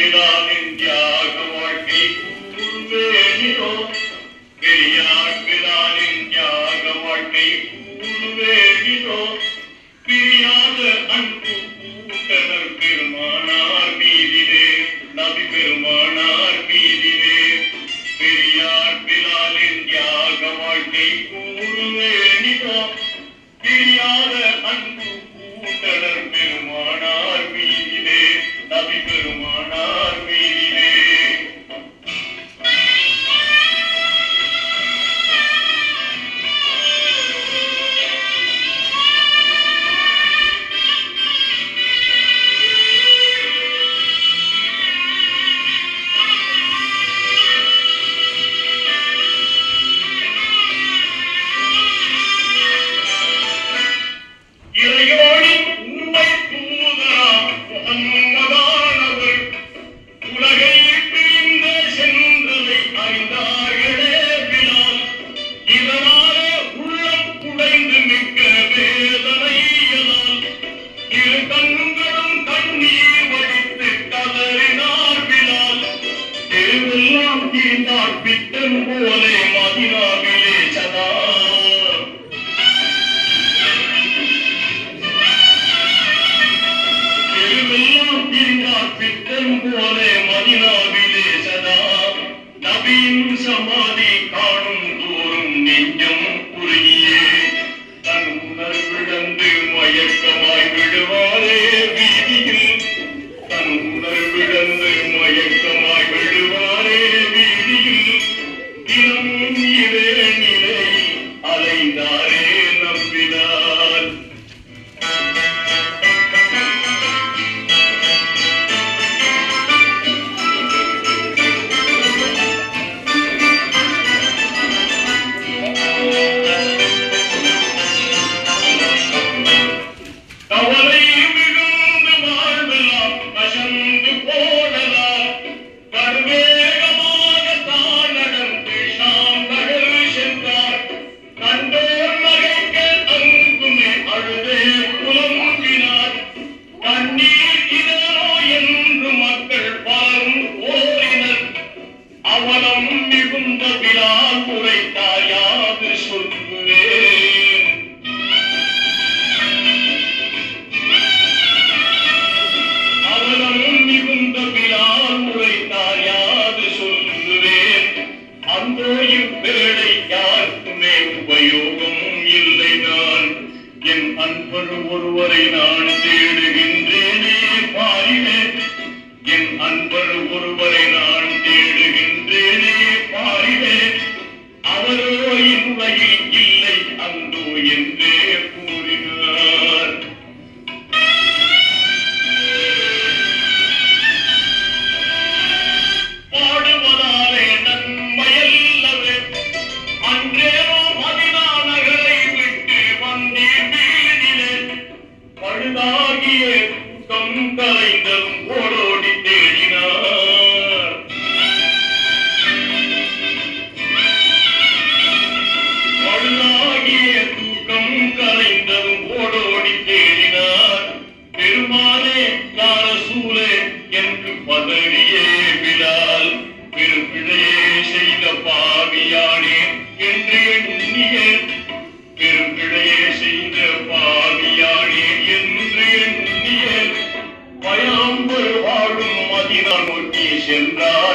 பிலாலின் தியாக வாழ்க்கை கூறுவேனிரோ பெரியார் பிலாலின் தியாக வாழ்க்கை கூறுவேனிரோ பிரியாத அன்பு கூட்டனர் பெருமானார் மீதிலே நபி பெருமானார் மீதிலே பெரியார் பிலாலின் தியாக வாழ்க்கை கூறுவேனிரோ பிரியாத அன்பு கூட்டனர் பெருமானார் மீதிலே நபி பெருமானார் மீதிலே சமாதி காணும் தோறும் நெஞ்சம் குறுகியே தன் உணர்விழந்து மயக்கமாய் விடுவாரே வீதியில் தன் உணர்விழந்து மயக்கமாய் விடுவாரே வீதியில் தினமும் இதே நிலையில் அலைந்தாரே நம்பினார் அவலம் மிகுந்த பிலால் உரைத்தார் யாது சொல்லுவேன் அவலம் மிகுந்த பிலால் உரைத்தார் யாது சொல்லுவேன் அந்தோ இவ்வேளை யாருக்குமே உபயோகம் இல்லை நான் என் அன்பர் ஒருவரை நான் தேடுகின்றேனே பாரினே என் அன்பர் ஒருவரை நான் தேடுகின்றேனே பாரிலே அவரோ இவ்வையில் இல்லை அந்தோ என்றே கூறினார் பாடுவதாலே நன்மையல்லவே அன்றேனோ மதினா நகரை விட்டு வந்தேன் வீதிலே பழுதாகிய தூக்கம் கலைந்ததும் ஓடோடி தேடினார் பழுதாகிய தூக்கம் கலைந்ததும் ஓடோடி தேடினார் பெருமானே யா ரசூலே என்று பதறியே பிலால் பெரும்பிழையே செய்த பாவியானே என்று எண்ணியே பெரும்பிழையே செய்த பாவியானே என்று எண்ணியே பயாம்பர் வாழும் மதினா நோக்கி சென்றார்